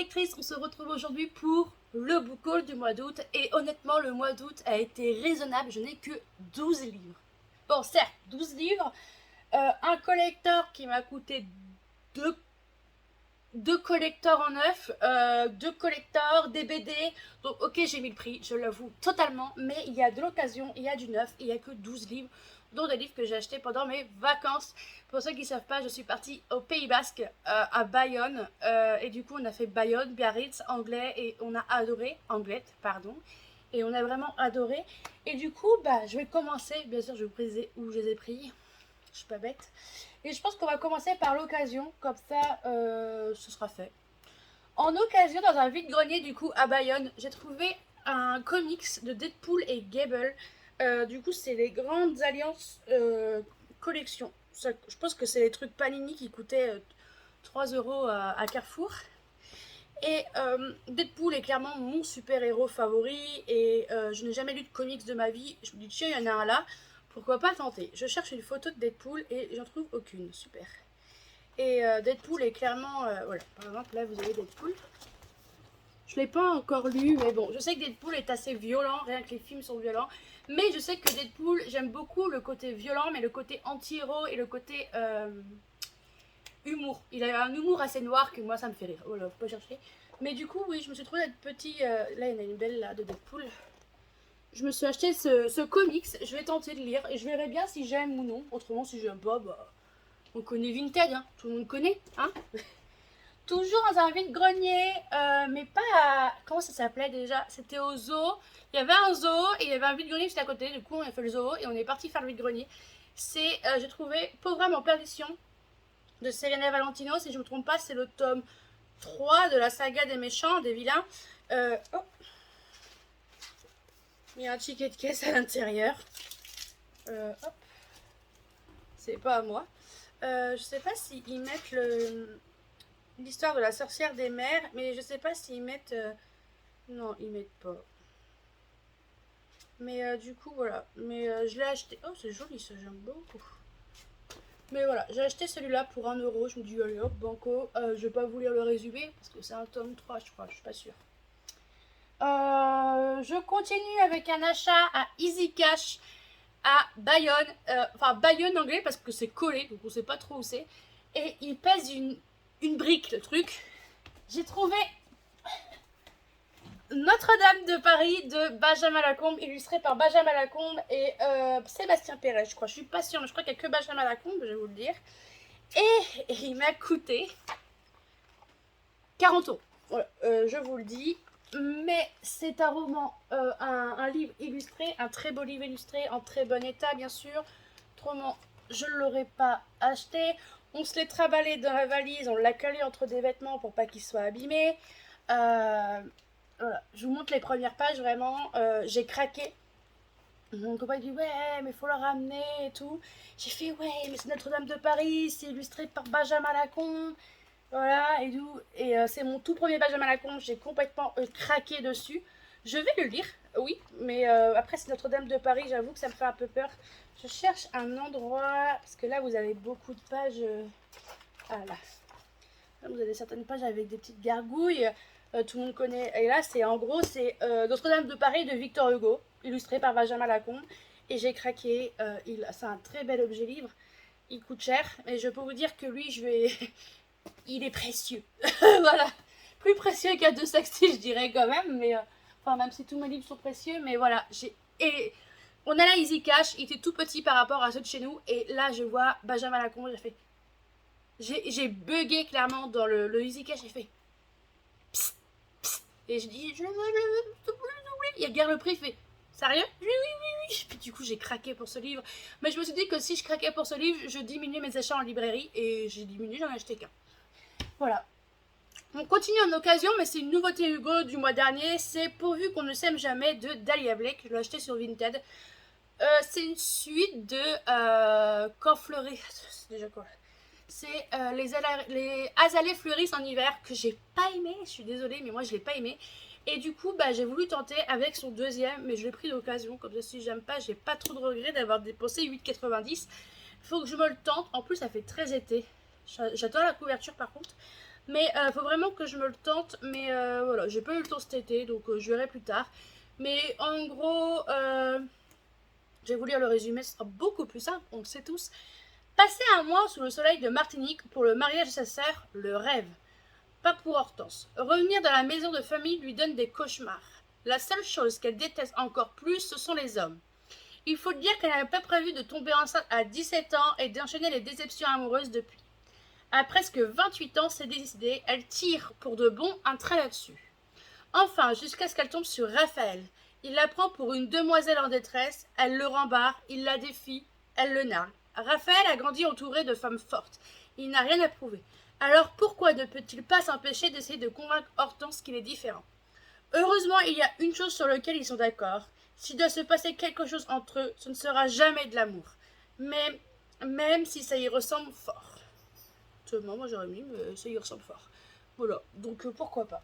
lectrices, on se retrouve aujourd'hui pour le book haul du mois d'août. Et honnêtement, le mois d'août a été raisonnable, je n'ai que 12 livres. Bon, certes, 12 livres. Un collector qui m'a coûté deux collectors en neuf, deux collectors, des BD. Donc ok, j'ai mis le prix, je l'avoue totalement. Mais il y a de l'occasion, il y a du neuf, il n'y a que 12 livres. Dont des livres que j'ai achetés pendant mes vacances. Pour ceux qui ne savent pas, je suis partie au Pays Basque, à Bayonne. Et du coup, on a fait Bayonne, Biarritz, anglais. Et on a adoré, Anglette, pardon. Et on a vraiment adoré. Et du coup, je vais commencer. Bien sûr, je vais vous préciser où je les ai pris. Je suis pas bête. Et je pense qu'on va commencer par l'occasion. Comme ça, ce sera fait. En occasion, dans un vide-grenier, du coup, à Bayonne, j'ai trouvé un comics de Deadpool et Gable. Du coup, c'est les grandes alliances collection. Ça, je pense que c'est les trucs Panini qui coûtaient 3 euros à Carrefour. Et Deadpool est clairement mon super-héros favori. Et je n'ai jamais lu de comics de ma vie. Je me dis, tiens, il y en a un là. Pourquoi pas tenter? Je cherche une photo de Deadpool et j'en trouve aucune. Super. Et Deadpool est clairement... voilà, par exemple, là, vous avez Deadpool. Je ne l'ai pas encore lu, mais bon, je sais que Deadpool est assez violent, rien que les films sont violents. Mais je sais que Deadpool, j'aime beaucoup le côté violent, mais le côté anti-héros et le côté humour. Il a un humour assez noir que moi, ça me fait rire. Voilà, faut pas chercher. Mais du coup, oui, je me suis trouvée d'être petit... là, il y en a une belle, là, de Deadpool. Je me suis acheté ce comics, je vais tenter de lire, et je verrai bien si j'aime ou non. Autrement, si j'aime pas, on connaît Vinted, hein. Tout le monde connaît, hein. Toujours dans un vide-grenier, mais pas à... Comment ça s'appelait déjà? C'était au zoo. Il y avait un zoo et il y avait un vide-grenier juste à côté. Du coup, on a fait le zoo et on est parti faire le vide-grenier. C'est, j'ai trouvé Pauvre âme en perdition de Serena Valentino. Si je ne me trompe pas, c'est le tome 3 de la saga des méchants, des vilains. Oh. Il y a un ticket de caisse à l'intérieur. Hop. C'est pas à moi. Je sais pas s'ils mettent l'histoire de la sorcière des mers, mais je sais pas s'ils mettent... Non, ils mettent pas. Mais du coup, voilà. Mais je l'ai acheté... Oh, c'est joli ça, j'aime beaucoup. Mais voilà, j'ai acheté celui-là pour 1 euro. Je me dis, allez hop, banco. Je vais pas vous lire le résumé, parce que c'est un tome 3, je crois, je suis pas sûre. Je continue avec un achat à Easy Cash à Bayonne. Enfin, Bayonne anglais, parce que c'est collé, donc on sait pas trop où c'est. Et il pèse une brique, le truc. J'ai trouvé Notre-Dame de Paris de Benjamin Lacombe, illustré par Benjamin Lacombe et Sébastien Perret, je crois. Je suis pas sûre, mais je crois qu'il n'y a que Benjamin Lacombe, je vais vous le dire. Et il m'a coûté 40 euros. Voilà, je vous le dis. Mais c'est un roman, un livre illustré, un très beau livre illustré, en très bon état, bien sûr. Autrement, je ne l'aurais pas acheté. On se l'est travaillé dans la valise, on l'a collé entre des vêtements pour pas qu'il soit abîmé. Voilà. Je vous montre les premières pages, vraiment. J'ai craqué. Mon copain dit ouais, mais faut le ramener et tout. J'ai fait ouais, mais c'est Notre-Dame de Paris, c'est illustré par Benjamin Lacombe. Voilà, et tout. Et c'est mon tout premier Benjamin Lacombe, j'ai complètement craqué dessus. Je vais le lire, oui, mais après c'est Notre-Dame de Paris, j'avoue que ça me fait un peu peur. Je cherche un endroit, parce que là vous avez beaucoup de pages. Ah là. Là, vous avez certaines pages avec des petites gargouilles. Tout le monde connaît. Et là, c'est en gros, c'est Notre-Dame de Paris de Victor Hugo, illustré par Benjamin Lacombe. Et j'ai craqué. C'est un très bel objet livre. Il coûte cher, mais je peux vous dire que lui, il est précieux. Voilà. Plus précieux qu'à De Saxty, je dirais quand même. Mais enfin, même si tous mes livres sont précieux, mais voilà. Et on a là Easy Cash. Il était tout petit par rapport à ceux de chez nous. Et là, je vois Benjamin Lacombe. J'ai fait. J'ai bugué clairement dans le Easy Cash. J'ai fait. Psst, psst. Et je dis, je le veux, s'il te plaît. Il regarde le prix, il fait, sérieux? Oui, oui, oui, oui. Puis du coup, j'ai craqué pour ce livre. Mais je me suis dit que si je craquais pour ce livre, je diminuais mes achats en librairie. Et j'ai diminué, j'en ai acheté qu'un. Voilà. On continue en occasion, mais c'est une nouveauté Hugo du mois dernier. C'est Pourvu qu'on ne s'aime jamais de Dahlia Blake. Je l'ai acheté sur Vinted. C'est une suite de Quand fleurit. C'est déjà quoi? C'est les azalées fleurissent en hiver que j'ai pas aimé. Je suis désolée, mais moi je l'ai pas aimé. Et du coup, j'ai voulu tenter avec son deuxième, mais je l'ai pris d'occasion. Comme ça, si j'aime pas, j'ai pas trop de regrets d'avoir dépensé 8,90. Faut que je me le tente. En plus, ça fait très été. J'adore la couverture par contre. Mais il faut vraiment que je me le tente. Mais voilà, j'ai pas eu le temps cet été, donc je verrai plus tard. Mais en gros, je vais vous lire le résumé, ce sera beaucoup plus simple, on le sait tous. Passer un mois sous le soleil de Martinique pour le mariage de sa sœur, le rêve. Pas pour Hortense. Revenir dans la maison de famille lui donne des cauchemars. La seule chose qu'elle déteste encore plus, ce sont les hommes. Il faut dire qu'elle n'avait pas prévu de tomber enceinte à 17 ans et d'enchaîner les déceptions amoureuses depuis. À presque 28 ans, c'est décidé, elle tire pour de bon un trait là-dessus. Enfin, jusqu'à ce qu'elle tombe sur Raphaël. Il la prend pour une demoiselle en détresse, elle le rembarre, il la défie, elle le nargue. Raphaël a grandi entouré de femmes fortes. Il n'a rien à prouver. Alors pourquoi ne peut-il pas s'empêcher d'essayer de convaincre Hortense qu'il est différent? Heureusement, il y a une chose sur laquelle ils sont d'accord. S'il doit se passer quelque chose entre eux, ce ne sera jamais de l'amour. Mais même si ça y ressemble fort. Seulement, moi j'aurais mis, mais ça y ressemble fort. Voilà, donc pourquoi pas.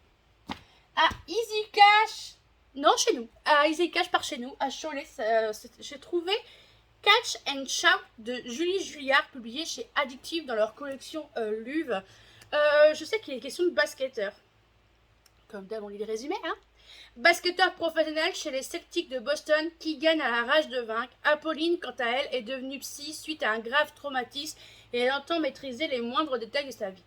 À Easy Cash, non chez nous, à Easy Cash par chez nous, à Cholet, j'ai trouvé Catch and Shout de Julie Julliard, publié chez Addictive dans leur collection Luve. Je sais qu'il est question de basketteur. Comme d'hab, on lit le résumé, hein. Basketteur professionnel chez les Celtics de Boston, Keegan a la rage de vaincre. Apolline, quant à elle, est devenue psy suite à un grave traumatisme et elle entend maîtriser les moindres détails de sa vie.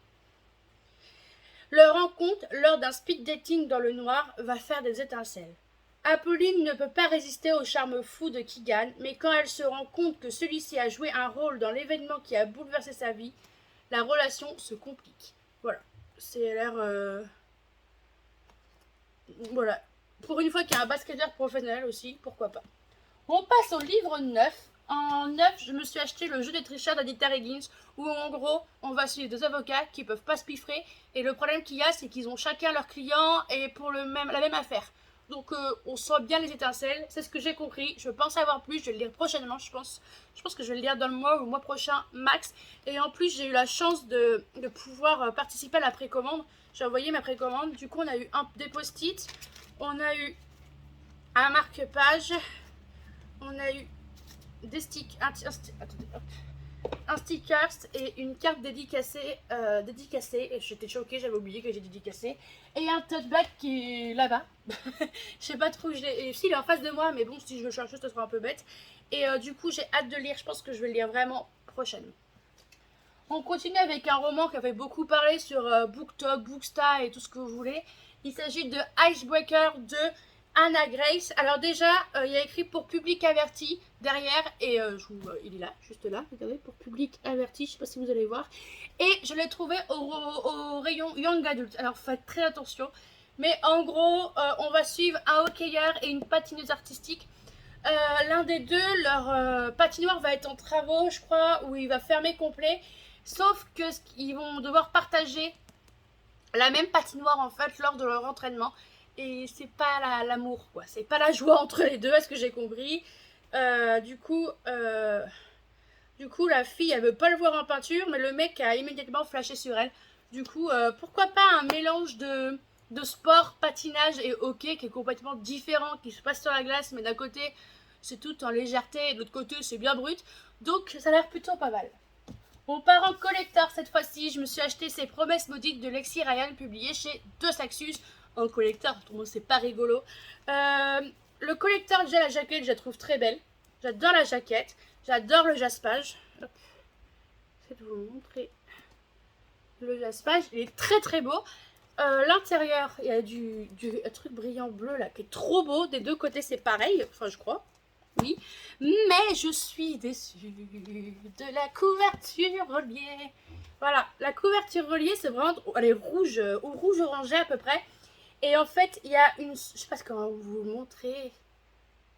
Leur rencontre, lors d'un speed dating dans le noir, va faire des étincelles. Apolline ne peut pas résister au charme fou de Keegan, mais quand elle se rend compte que celui-ci a joué un rôle dans l'événement qui a bouleversé sa vie, la relation se complique. Voilà, c'est l'air... Voilà, pour une fois qu'il y a un basketteur professionnel aussi, pourquoi pas. On passe au livre 9. En 9, je me suis acheté le jeu des tricheurs d'Anita Higgins, où en gros, on va suivre deux avocats qui peuvent pas se piffrer, et le problème qu'il y a, c'est qu'ils ont chacun leur client et pour la même affaire. Donc on sent bien les étincelles, c'est ce que j'ai compris. Je pense savoir plus, je vais le lire prochainement, je pense que je vais le lire dans le mois ou le mois prochain max. Et en plus, j'ai eu la chance de pouvoir participer à la précommande. J'ai envoyé ma précommande, du coup on a eu des post-it, on a eu un marque-page, on a eu des un sticker et une carte dédicacée, et j'étais choquée, j'avais oublié que j'ai dédicacé, et un tote bag qui est là-bas. Je sais pas trop où je l'ai. Si, il est en face de moi, mais bon, si je le cherche, ça sera un peu bête. Et du coup, j'ai hâte de lire. Je pense que je vais le lire vraiment prochainement. On continue avec un roman qui avait beaucoup parlé sur BookTok, Booksta et tout ce que vous voulez. Il s'agit de Icebreaker de Anna Grace. Alors déjà, il y a écrit pour public averti derrière, et il est là, juste là, regardez, pour public averti, je sais pas si vous allez voir. Et je l'ai trouvé au rayon Young Adult. Alors faites très attention. Mais en gros, on va suivre un hockeyeur et une patineuse artistique. L'un des deux, leur patinoire va être en travaux, je crois, où il va fermer complet. Sauf que ils vont devoir partager la même patinoire en fait lors de leur entraînement. Et c'est pas l'amour, quoi. C'est pas la joie entre les deux, à ce que j'ai compris. Du coup, la fille, elle veut pas le voir en peinture, mais le mec a immédiatement flashé sur elle. Du coup, pourquoi pas un mélange de sport, patinage et hockey qui est complètement différent, qui se passe sur la glace, mais d'un côté, c'est tout en légèreté, et de l'autre côté, c'est bien brut. Donc, ça a l'air plutôt pas mal. On part en collector cette fois-ci. Je me suis acheté Ces promesses maudites de Lexi Ryan, publié chez De Saxus. En collector, c'est pas rigolo. Le collector, déjà la jaquette, je la trouve très belle. J'adore la jaquette. J'adore le jaspage. Hop. Je vais vous montrer le jaspage. Il est très très beau. L'intérieur, il y a un truc brillant bleu là qui est trop beau. Des deux côtés, c'est pareil. Enfin, je crois. Oui. Mais je suis déçue de la couverture reliée. Voilà, la couverture reliée, c'est vraiment... Elle est rouge, au rouge orangé à peu près. Et en fait, il y a une... Je sais pas comment vous montrer.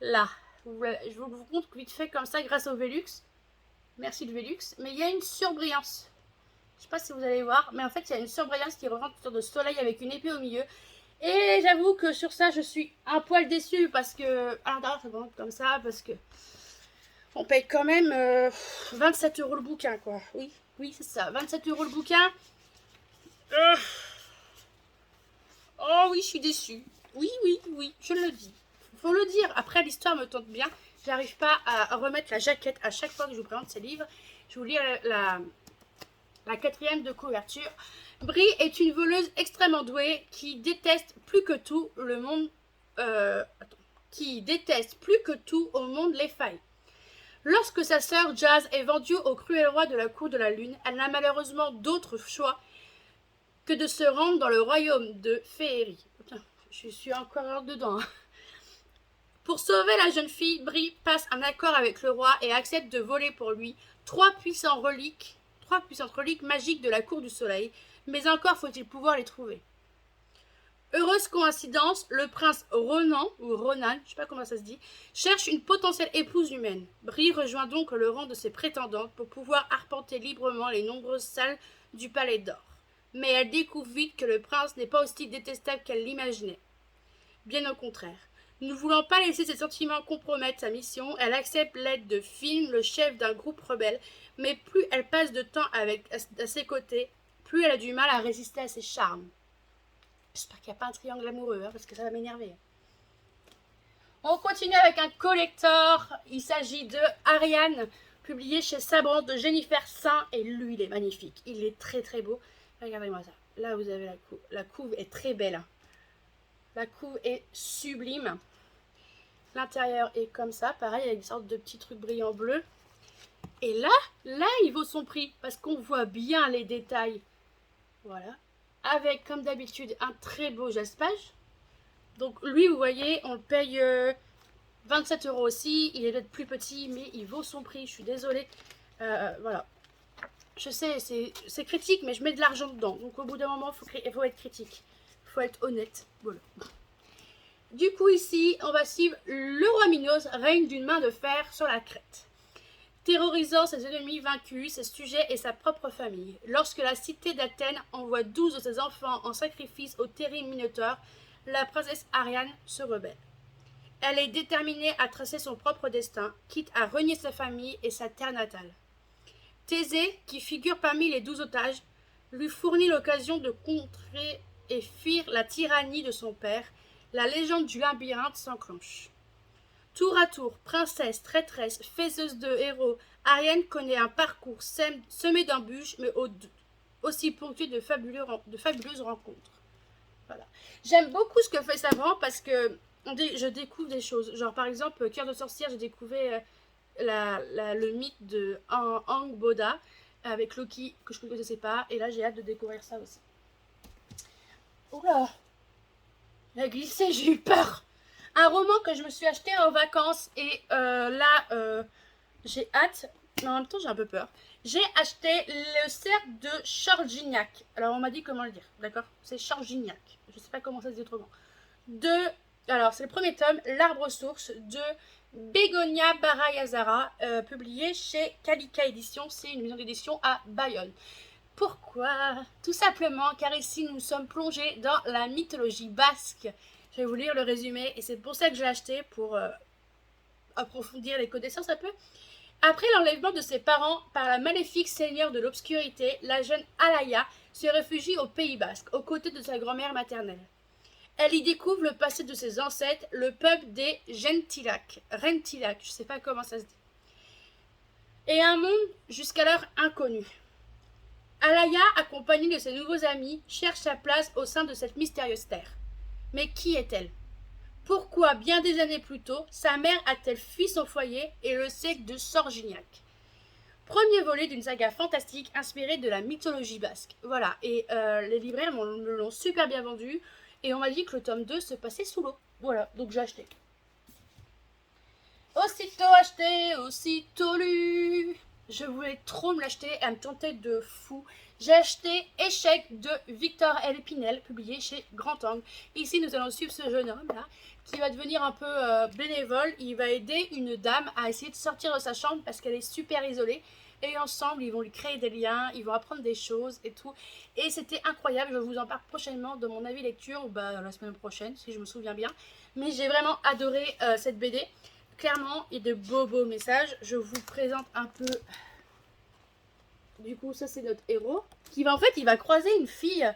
Là. Je vous montre vite fait comme ça grâce au Velux. Merci le Velux. Mais il y a une surbrillance. Je sais pas si vous allez voir. Mais en fait, il y a une surbrillance qui représente une sorte de soleil avec une épée au milieu. Et j'avoue que sur ça, je suis un poil déçue. Parce que... À l'intérieur, ça représente comme ça. Parce que... On paye quand même 27 € le bouquin, quoi. Oui, c'est ça. 27 € le bouquin. Oh oui, je suis déçue. Oui, je le dis. Faut le dire. Après, l'histoire me tente bien. J'arrive pas à remettre la jaquette à chaque fois que je vous présente ces livres. Je vous lis La quatrième de couverture. Brie est une voleuse extrêmement douée qui déteste plus que tout le monde... qui déteste plus que tout au monde les failles. Lorsque sa sœur Jazz est vendue au cruel roi de la cour de la lune, elle n'a malheureusement d'autre choix que de se rendre dans le royaume de Féerie. Putain, je suis encore dedans. Hein. Pour sauver la jeune fille, Brie passe un accord avec le roi et accepte de voler pour lui trois puissantes reliques magiques de la cour du soleil, mais encore faut-il pouvoir les trouver. Heureuse coïncidence, le prince Ronan, ou Ronan, je sais pas comment ça se dit, cherche une potentielle épouse humaine. Brie rejoint donc le rang de ses prétendantes pour pouvoir arpenter librement les nombreuses salles du palais d'or. Mais elle découvre vite que le prince n'est pas aussi détestable qu'elle l'imaginait. Bien au contraire. Ne voulant pas laisser ses sentiments compromettre sa mission, elle accepte l'aide de Finn, le chef d'un groupe rebelle, mais plus elle passe de temps à ses côtés, plus elle a du mal à résister à ses charmes. J'espère qu'il n'y a pas un triangle amoureux, hein, parce que ça va m'énerver. On continue avec un collector. Il s'agit de Ariane, publié chez Sabran de Jennifer Saint. Et lui, il est magnifique. Il est très très beau. Regardez-moi ça. Là, vous avez la couve. La couve est très belle. La couve est sublime. L'intérieur est comme ça. Pareil, avec une sorte de petits trucs brillants bleus. Et là, il vaut son prix. Parce qu'on voit bien les détails. Voilà. Avec, comme d'habitude, un très beau jaspage. Donc lui, vous voyez, on le paye 27 € aussi. Il est peut-être plus petit, mais il vaut son prix. Je suis désolée. Voilà. Je sais, c'est critique, mais je mets de l'argent dedans. Donc au bout d'un moment, il faut être critique. Il faut être honnête. Voilà. Du coup, ici, on va suivre le roi Minos, règne d'une main de fer sur la crête. Terrorisant ses ennemis vaincus, ses sujets et sa propre famille. Lorsque la cité d'Athènes envoie 12 de ses enfants en sacrifice au terrible Minotaure, la princesse Ariane se rebelle. Elle est déterminée à tracer son propre destin, quitte à renier sa famille et sa terre natale. Thésée, qui figure parmi les 12 otages, lui fournit l'occasion de contrer et fuir la tyrannie de son père. La légende du labyrinthe s'enclenche. Tour à tour, princesse, traîtresse, faiseuse de héros, Ariane connaît un parcours semé d'embûches, mais aussi ponctué de fabuleuses rencontres. Voilà. J'aime beaucoup ce que fait Sabran parce que je découvre des choses. Genre par exemple, Cœur de sorcière, j'ai découvert le mythe de Aang Boda avec Loki que je ne connaissais pas. Et là, j'ai hâte de découvrir ça aussi. Oula, la glissée, j'ai eu peur. Un roman que je me suis acheté en vacances et j'ai hâte, mais en même temps j'ai un peu peur. J'ai acheté le cercle de Chorgignac. Alors on m'a dit comment le dire, d'accord? C'est Chorgignac. Je sais pas comment ça se dit autrement. Alors c'est le premier tome, L'Arbre Source de Begonia Barayazara, publié chez Kalika Édition. C'est une maison d'édition à Bayonne. Pourquoi? Tout simplement car ici nous sommes plongés dans la mythologie basque. Je vais vous lire le résumé et c'est pour ça que j'ai acheté, pour approfondir les connaissances un peu. Après l'enlèvement de ses parents par la maléfique seigneur de l'obscurité, la jeune Alaya se réfugie au Pays Basque, aux côtés de sa grand-mère maternelle. Elle y découvre le passé de ses ancêtres, le peuple des Rentilac, je sais pas comment ça se dit, et un monde jusqu'alors inconnu. Alaya, accompagnée de ses nouveaux amis, cherche sa place au sein de cette mystérieuse terre. Mais qui est-elle? Pourquoi, bien des années plus tôt, sa mère a-t-elle fui son foyer et le siècle de Chorgignac? Premier volet d'une saga fantastique inspirée de la mythologie basque. Voilà, et les libraires me l'ont super bien vendu, et on m'a dit que le tome 2 se passait sous l'eau. Voilà, donc j'ai acheté. Aussitôt acheté, aussitôt lu. Je voulais trop me l'acheter, elle me tentait de fou. J'ai acheté Échec de Victor L. Pinel, publié chez Grand Angle. Ici, nous allons suivre ce jeune homme là, qui va devenir un peu bénévole. Il va aider une dame à essayer de sortir de sa chambre parce qu'elle est super isolée. Et ensemble, ils vont lui créer des liens, ils vont apprendre des choses et tout. Et c'était incroyable, je vous en parle prochainement dans mon avis lecture, ou la semaine prochaine, si je me souviens bien. Mais j'ai vraiment adoré cette BD. Clairement, il y a de beaux messages. Je vous présente un peu. Du coup, ça c'est notre héros. Qui va il va croiser une fille.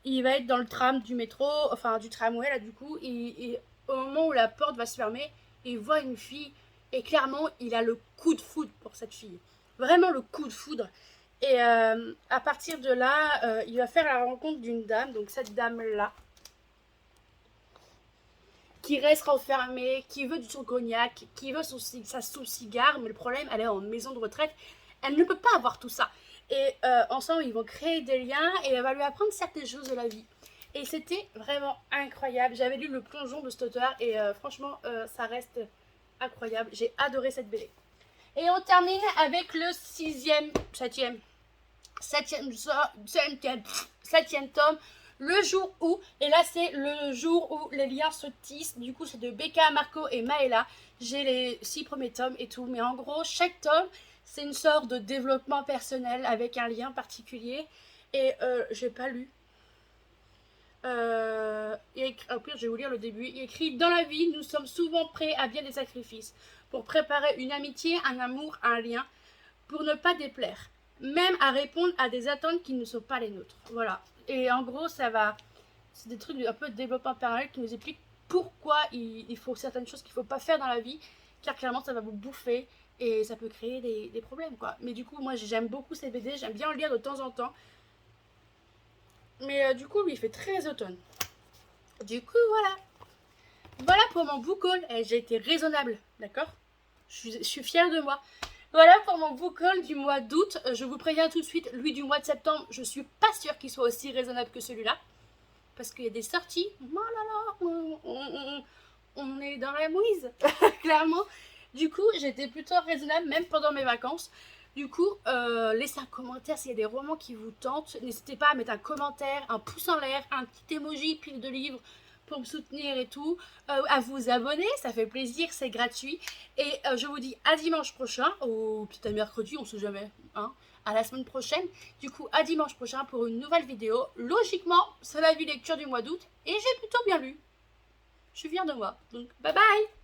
Il va être dans le tram du métro, enfin du tramway là du coup. Et au moment où la porte va se fermer, il voit une fille. Et clairement, il a le coup de foudre pour cette fille. Vraiment le coup de foudre. Et à partir de là, il va faire la rencontre d'une dame, donc cette dame-là, qui reste renfermée, qui veut son cognac, qui veut son cigare, mais le problème, elle est en maison de retraite, elle ne peut pas avoir tout ça. Et ensemble, ils vont créer des liens et elle va lui apprendre certaines choses de la vie. Et c'était vraiment incroyable. J'avais lu Le Plongeon de cet auteur et franchement, ça reste incroyable. J'ai adoré cette BD. Et on termine avec le septième tome, le jour où, et là c'est le jour où les liens se tissent. Du coup, c'est de Becca, Marco et Maëla. J'ai les 6 premiers tomes et tout, mais en gros, chaque tome, c'est une sorte de développement personnel avec un lien particulier. Et j'ai pas lu. Au pire, je vais vous lire le début. Il écrit: dans la vie, nous sommes souvent prêts à bien des sacrifices pour préparer une amitié, un amour, un lien, pour ne pas déplaire, même à répondre à des attentes qui ne sont pas les nôtres. Voilà. Et en gros, c'est des trucs un peu de développement personnel qui nous expliquent pourquoi il faut certaines choses qu'il ne faut pas faire dans la vie, car clairement, ça va vous bouffer et ça peut créer des problèmes, quoi. Mais du coup, moi, j'aime beaucoup ces BD, j'aime bien en lire de temps en temps. Mais du coup, il fait très automne. Du coup, voilà. Voilà pour mon book haul. J'ai été raisonnable, d'accord? Je suis fière de moi. Voilà pour mon book haul du mois d'août. Je vous préviens tout de suite, lui du mois de septembre, je suis pas sûre qu'il soit aussi raisonnable que celui-là. Parce qu'il y a des sorties. Oh là là, on est dans la mouise, clairement. Du coup, j'étais plutôt raisonnable, même pendant mes vacances. Du coup, laissez un commentaire s'il y a des romans qui vous tentent. N'hésitez pas à mettre un commentaire, un pouce en l'air, un petit emoji, pile de livres pour me soutenir et tout. À vous abonner, ça fait plaisir, c'est gratuit. Et je vous dis à dimanche prochain, ou peut-être à mercredi, on sait jamais. Hein, à la semaine prochaine. Du coup, à dimanche prochain pour une nouvelle vidéo. Logiquement, c'est la vie lecture du mois d'août et j'ai plutôt bien lu. Je suis fière de moi. Donc, bye bye!